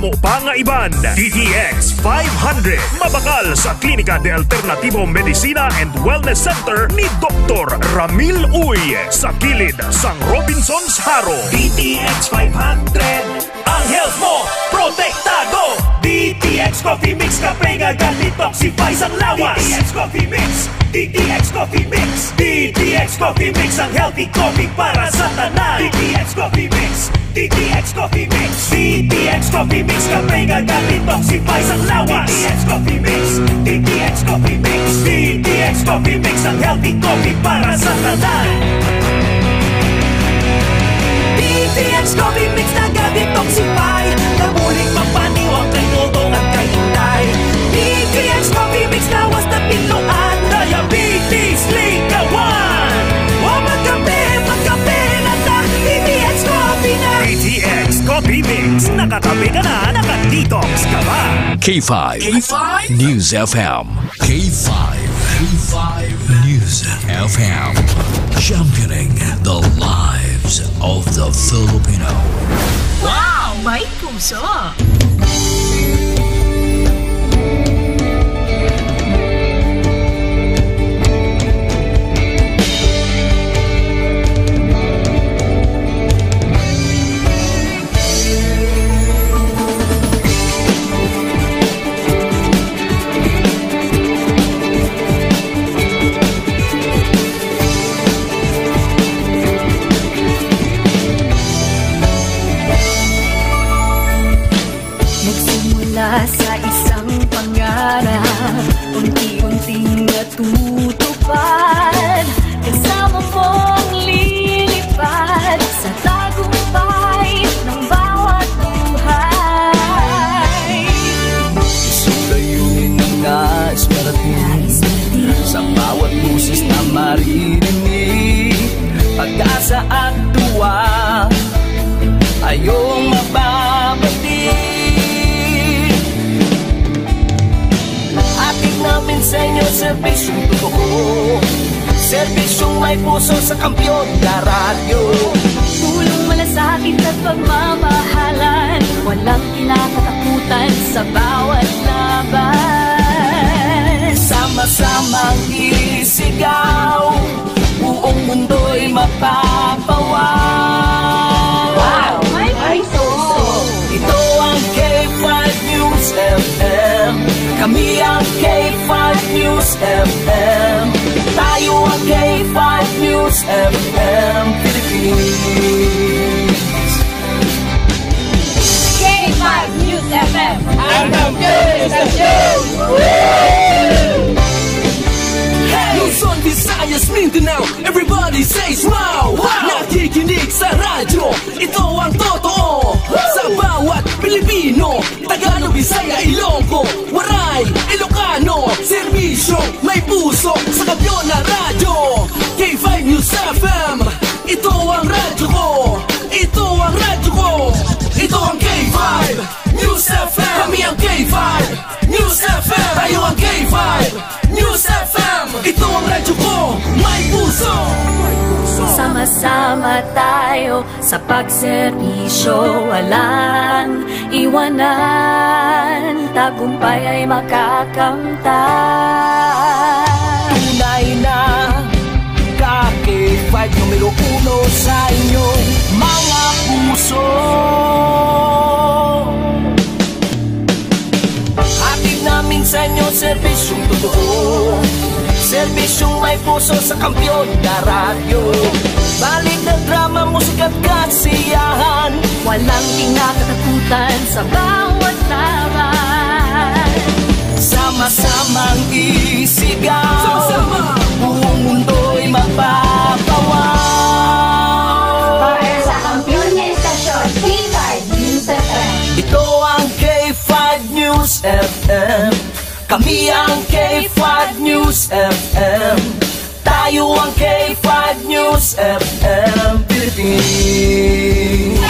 amo pa nga iban. DTX 500 mabakal sa Klinika de Alternativo Medicina and Wellness Center ni Dr. Ramil Uy sa kilid sang Robinson's Haro. DTX 500 ang health mo protektado. DTX Coffee Mix kape nga detoxify sang lawas. DTX Coffee Mix, DTX Coffee Mix, DTX Coffee Mix ang healthy coffee para sa tanan. DTX Coffee Mix, DTX Coffee Mix, DTX Coffee Mix kape nga detoxify sang lawas. DTX Coffee Mix, DTX Coffee Mix, DTX Coffee Mix ang healthy coffee para sa tanan. DTX Coffee Mix na detoxify, namuling mapaniwang kay tutong at kay intay. DTX Coffee Mix lawas na pinuan, diabetes, ligawan. O magkape na ta, DTX Coffee na. DTX Coffee Mix, nakakape ka na, nakadetox ka ba? K5 News FM. K5 News FM. Championing the lives of the Filipino. Wow! May puso! Sa isang pangarap, unti-unting natutupad, kasama mong lilipad sa tagumpay ng bawat buhay. Isulayin ang nais marating sa bawat busis na maririnig. Pag-asa at tuwa ayong mababati. Namin sa inyo, serbisyong totoo, serbisyong may puso sa kampiyon na radyo. Tulong malasakit at pagmamahalan, walang kinakatakutan sa bawat laban. Sama-samang isigaw, buong mundo'y mapapawaw. Wow! May puso! Ito ang K5 News FM. Kami ang K5 News FM. Tayo ang K5 News FM Philippines. K5 News FM. I'm the News FM. Luzon, Visayas, Mindanao, everybody say smile. Nakikinig sa radyo, ito ang totoo. Sa bawat Pilipino, Tagalog, Bisaya, Ilonggo, Waray, Ilocano, serbisyo, may puso sa kampiyon na radyo. K5 News FM, ito ang radyo ko. Ito ang radyo ko. Ito ang K5 News FM. Kami ang K5 News FM. Tayo ang K5 News FM. Ito ang radyo ko, may puso. Sama-sama tayo sa pagserbisyo, walang iwanan, tagumpay ay makakamtan. Tunay na K5 numero 1 sa inyong mga puso. Hatid namin sa inyo serbisyong totoo, serbisyong may puso sa kampiyon na radyo. Balik na drama, musika at kasiyahan, walang kinakatakutan sa bawat laban. Sama-samang isigaw, sama-sama, buong mundo'y mapapawaw. Para sa kampiyon na istasyon, K5 News FM. Ito ang K5 News FM. Kami ang K5 News FM. Tayo ang K5 News FM Philippines.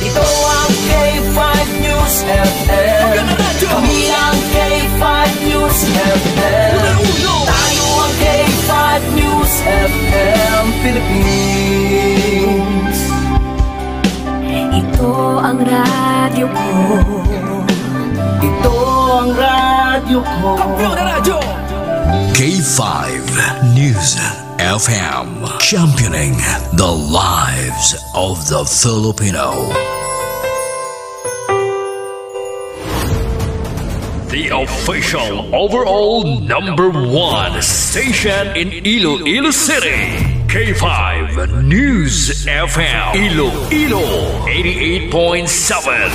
Ito ang K5 News FM. Kami ang K5 News FM. Tayo ang K5 News FM Philippines. Ito Ito ang radyo ko. Ito ang radyo ko. Kampiyon na radyo! K5 News FM, championing the lives of the Filipino. The official overall #1 station in Iloilo City. K5 News FM, Iloilo 88.7.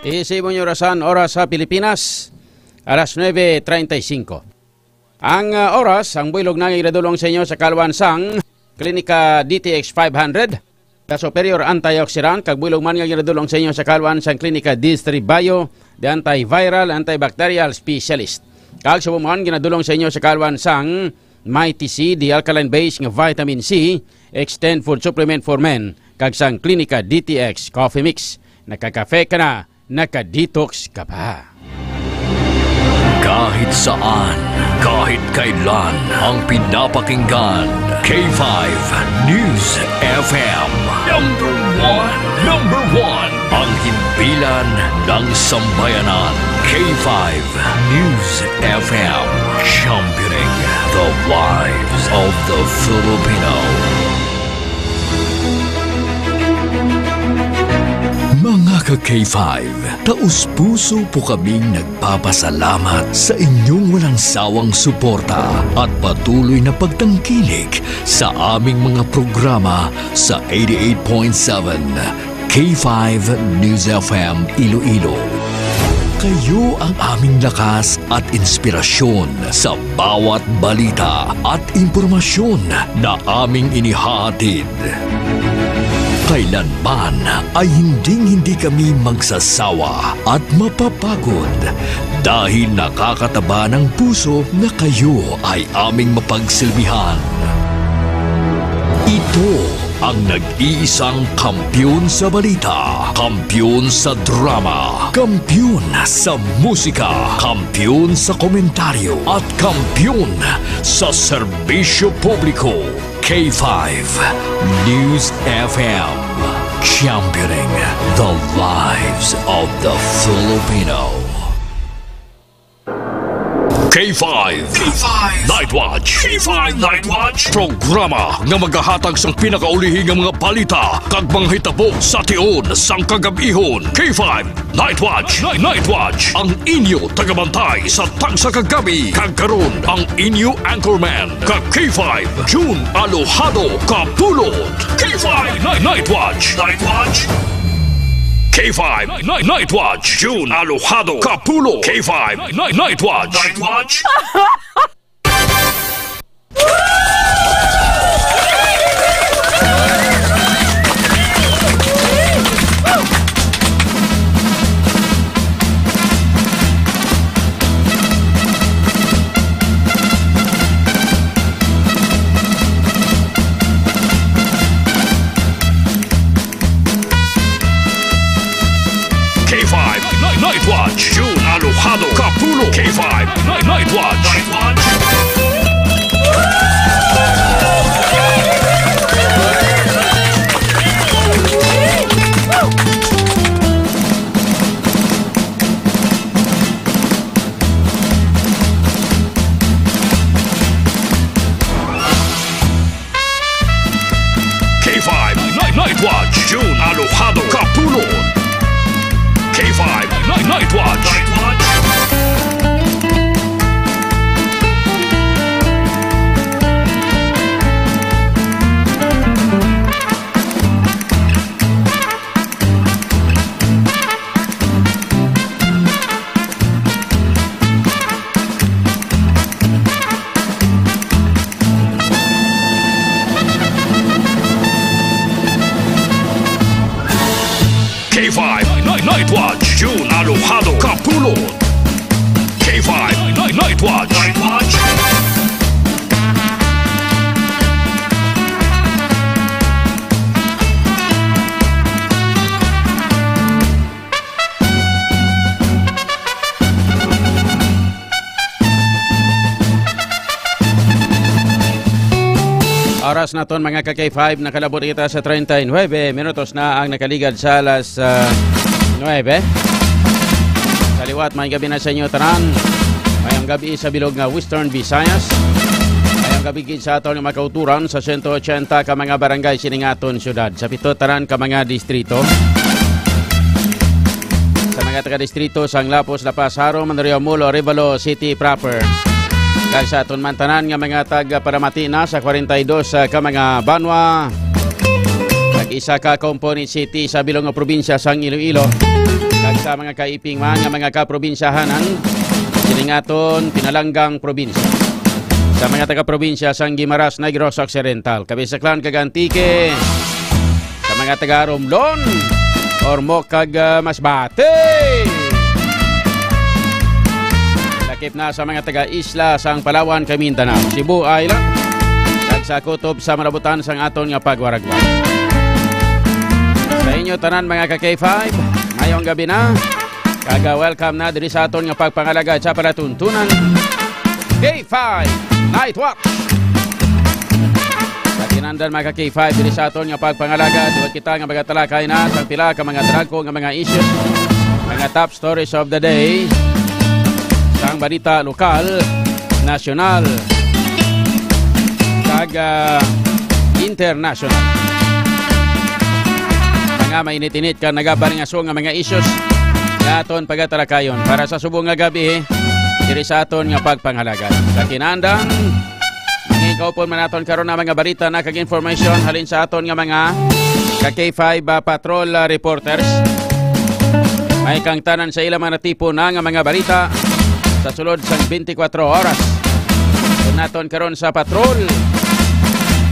Isipon nyo oras sa Pilipinas, alas 9:35. Ang oras, ang builog na iradulong sa inyo sa Kalwansang, Klinika DTX 500, sa Superior Antioxidant, kag builog man nga iradulong sa inyo sa Kalwansang Klinika D3 Bio, the antiviral, antibacterial specialist. Kag sa bumahan, ginadulong sa inyo sa Kalwansang, Mighty C, the alkaline base ng vitamin C, extend food supplement for men, kag sang Klinika DTX Coffee Mix. Nakakafe ka na, naka-detox ka pa. Kahit saan, kahit kailan, ang pinapakinggan, K5 News FM. Number one, ang himpilan ng sambayanan. K5 News FM, championing the lives of the Filipino. Mga ka-K5, taus-puso po kaming nagpapasalamat sa inyong walang sawang suporta at patuloy na pagtangkilik sa aming mga programa sa 88.7 K5 News FM Iloilo. Kayo ang aming lakas at inspirasyon sa bawat balita at impormasyon na aming inihahatid. Kailanman ay hindi kami magsasawa at mapapagod dahil nakakataba ng puso na kayo ay aming mapagsilbihan. Ito ang nag-iisang kampiyon sa balita, kampiyon sa drama, kampiyon sa musika, kampiyon sa komentaryo at kampiyon sa serbisyo publiko. K5 News FM, championing the lives of the Filipino. K5 Night Watch. K5 Night Watch, programa nga maghahatag sang pinakaulihing nga mga balita kag mga hitabo sa tion sang kagabihon. K5 Night Watch. Night Watch, ang inyo tagabantay sa tagsa kagabi. Kag karon ang inyo anchorman kag K5 June Alojado Kapulot. K5 Night Watch. K5 Night Watch, June Alojado Kapulo. K5 Night Watch. Night Watch, June Alojado Kapulo. K5 Night Watch. K5 Night Watch, June Alojado Kapulo. K5 Night Watch. K5 Night Watch, June Alojado Kapulo. K5 Night Watch. oras naton mga ka-K5, nakalabot kita sa 39 minutos na ang nakaligad sa alas 9. Kaliwat, may gabi na sa inyo tanan. Mayang gabi sa bilog nga Western Visayas. Mayang gabi gid sa aton nga makauturan sa 180 ka mga barangay siningaton syudad. Sa 7 tanan ka mga distrito. Sa mga taga-distrito sang Lapos, Lapas, Haro, Mandario, Mulo, Revalo City proper. Kag sa aton mantanan nga mga taga-Paramati na sa 42 ka mga banwa. Nag-isa ka component city sa bilong nga probinsya sang Iloilo. Kag sa mga kaiping man nga mga kaprobinsyahanan siningaton Pinalanggang probinsya. Sa mga taga-probinsya sang Guimaras, Negros Occidental, Kabisaklan, kag Antique. Sa mga taga-Romblon, Ormoc kag Masbate. Lakip na sa mga taga-isla sang Palawan, Mindanao, Cebu Island. Kag sa kutob sa marabutan sang aton nga pagwaragwag. Sa inyo tanan mga ka-K5, ngayong gabi na. Kag welcome na diri sa aton nga pagpangalagad sa palatuntunan. K5 Night Watch. Tinandan mga ka-K5 diri sa aton nga pagpangalagad. Duwag kita nga magatalakay na sa pila ka mga dragko nga mga issues, mga top stories of the day sang balita lokal, nasyonal, kag international. Mga mainit-init ka nagabaringaso nga mga issues nga aton pagatalakayon para sa subong nga gabi diri sa aton nga pagpangalagad. Sa tinandang kaupon man naton karon na mga balita na kag information halin sa aton nga mga ka-K5 patrol reporters. May kang tanan sa ilang mga tipo na nga mga balita sa sulod sang 24 oras. Kung naton karon sa patrol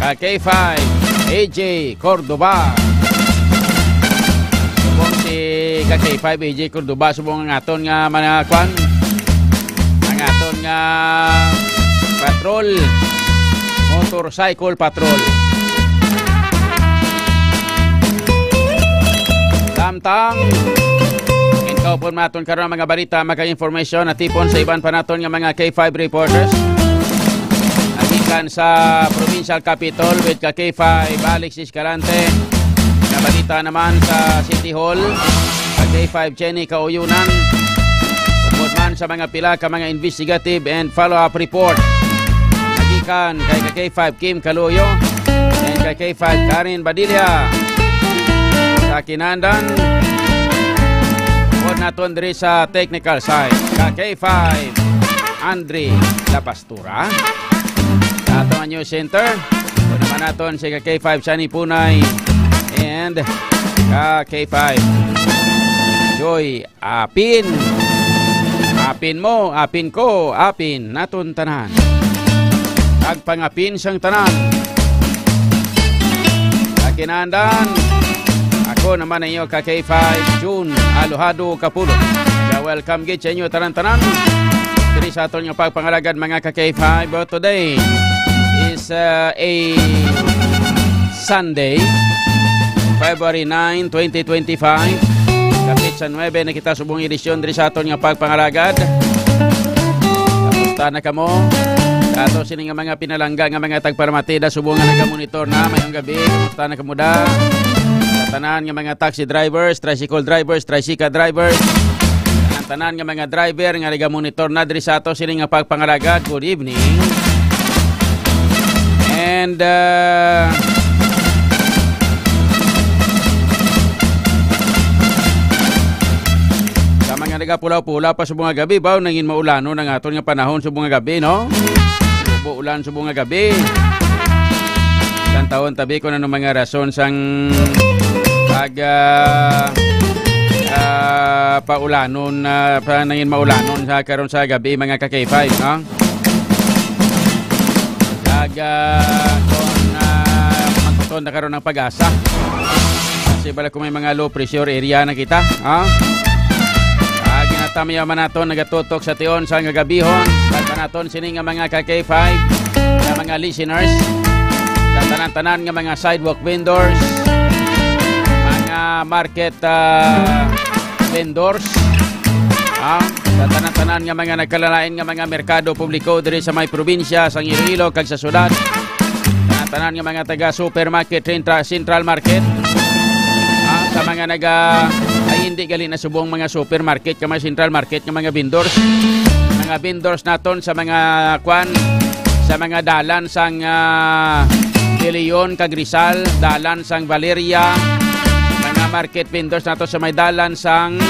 ka-K5 AJ Cordoba. Subong si ka-K5 AJ Cordoba subong ang aton nga mga kwan, ang aton nga patrol motorcycle patrol. Tamtang ikaw po maton karon mga balita, mga information at tipon sa iban pa naton nga mga K5 reporters. Nagikan sa Provincial Capitol with K5 Alex Escalante. Nga balita naman sa City Hall K5 Jenny Kauyunan. Upod man sa mga pila ka mga investigative and follow-up report kan kay K5 Kim Kaluyo and kay K5 Karin Badilla. Sa kinandan pod naton diri sa technical side kay K5 Andre La Pastura. Sa atong news center pod naman naton si K5 Shani Punay and K5 Joy Apin. Apin mo, apin ko, apin naton tanan. Agpangapin sang tanan. Akinandan, ako naman ang iyo ka-K5 June Alohado Kapulo. Welcome gid sa inyo tanan-tanan diri sa aton nga pagpangalagad mga ka-K5. But today is a Sunday, February 9, 2025. Kapit sa 9 na kita subong edisyon diri sa aton nga pagpangalagad. Kamusta na kamo? Ato sini nga mga pinalangga nga mga tagparmatida subong nga nagamonitor na mayong gabi. Kamusta na kamuda? Sa tanan nga mga taxi drivers, tricycle drivers, tricycle drivers, tanan nga mga driver nga nagamonitor na diri sa ato sini nga pagpangalagad. Good evening. And sa mga nagapulaw-pula pa subong nga gabi, baw nangin maulano ng aton nga panahon subong nga gabi, no? Ulan subong nga gabi. Isang taon tabi ko na ng mga rason sang paulanon panangin maulanon sa karon sa gabi mga ka-K5, no? Kung magtuton na karon ng pag-asa. Kasi bala kung may mga low pressure area na kita, ha? Ginatamiya man naton nagatutok sa tion sa nga gabihon. Kanta naton sini nga mga ka-K5 nga mga listeners. Sa tanan-tanan nga mga sidewalk vendors, mga market vendors, sa tanan-tanan nga mga nagkalalain nga mga merkado publiko diri sa may probinsya sang Iloilo kag sa syudad. tanan nga mga taga supermarket, Central Market. Sa mga ay hindi gali na subong mga supermarket, mga Central Market, nga mga vendors. Mga vendors naton sa mga sa mga dalan sang De Leon, Rizal, dalan sang Valeria, mga market vendors nato sa may dalan sang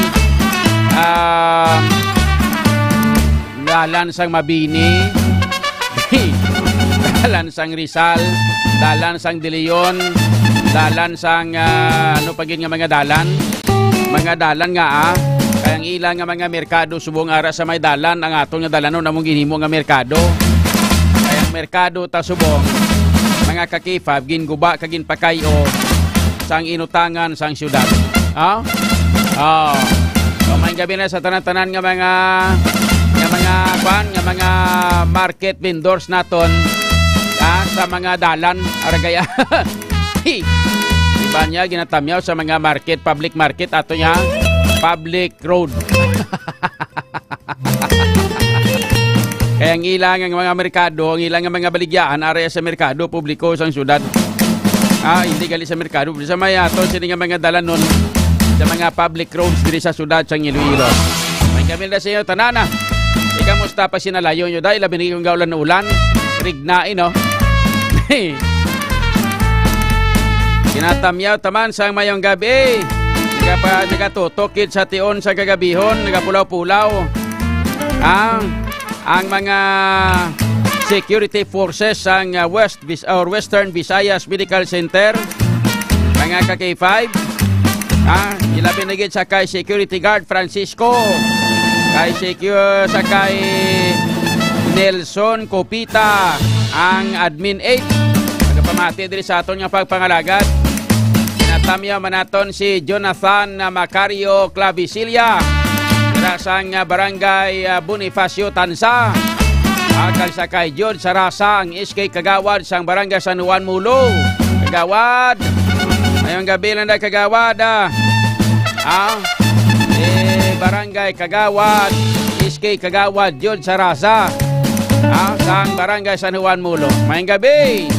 Mabini, dalan sang Rizal, dalan sang De Leon, dalan sang ano pagin nga mga dalan nga kayang ilang nga mga merkado subong ara sa may dalan ang atong nga dalanon among ginhimo nga merkado. Kayang merkado ta subong mga kakifab ginguba kagin pakayo sang inutangan sang syudad. May gabi na sa tanan-tanan nga mga market vendors naton sa mga dalan aragaya. Iba niya ginatamyaw sa mga market, public market ato niya public road. Kaya ang ilang ang mga merkado, ang ilang ang mga baligyaan area sa merkado publiko sa syudad. Hindi gali sa merkado, sa may ato sini nga mga dalanon sa mga public roads diri sa syudad sa Iloilo. May kami na sa inyo tanana. Ikamusta pa sinalayo nyo dahil labi kong gaulan na ulan. Rignain, no? Kinatamyaw taman sa mayong gabi. Nagatutukid sa tion sa gagabihon, nagapulaw-pulaw. Ang mga security forces ang Western Visayas Medical Center, mga ka-K5, ilabi na sa kay security guard Francisco, sa kay Nelson Copita, ang admin 8, nagpamati diri sa aton nga pagpangalagad. Natamya manaton si Jonathan Macario Clavicilia sang barangay Bonifacio Tansa. Akal sa kay George Sarasa ang SK Kagawad sang barangay San Juan Mulo. Kagawad. Ngayong gabi lang na Kagawad. Barangay Kagawad, SK Kagawad George Sarasa. Sang barangay San Juan Mulo. Mayong gabi.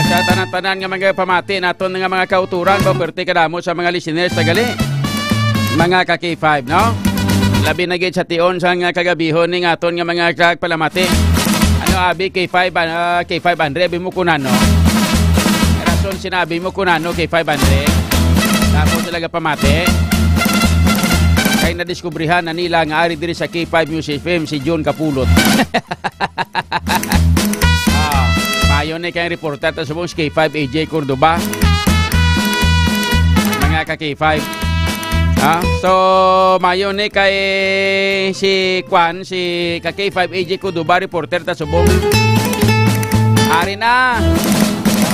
Sa tanan-tanan nga mga pamati naton nga mga kauturan pamperti kadamo sa mga listeners tagali mga ka-K5, no? Labi na gid sa tion sa nga kagabihon ning aton nga mga kagpalamati. Abi K500 mo kunano? Rason sinabi mo kunano K500? Tapos talaga pamati. Kay nadiskubrihan na nila nga ari diri sa K5 Music FM si John Kapulot. Mayon ni kay reporter ta subong K5 AJ Cordoba. Mga ka-K5. So mayon ni kay si K5 AJ Cordoba reporter ta subong. Ari na.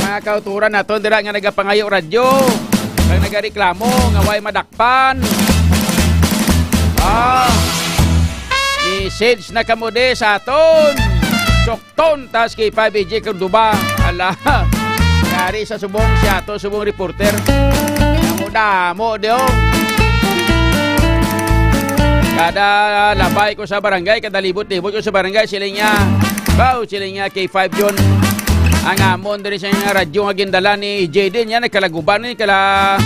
Mga kauturan naton dira nga nagapangayo radyo. Kag nagareklamo nga way madakpan. Message na kamude sa aton. Sokton tas kay 5AJ Cordoba. Ala. Kari sa subong siya to subong reporter. Damo dio. Kada labay ko sa barangay, kada libot-libot ko sa barangay silingnya. Silingnya kay 5 yun. Ang amon diri sa nga radyo nga gindala ni JD niya nagkalaguban ni kala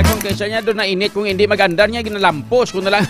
kung kaysa niya doon na init kung hindi magandar niya ginalampos ko na lang.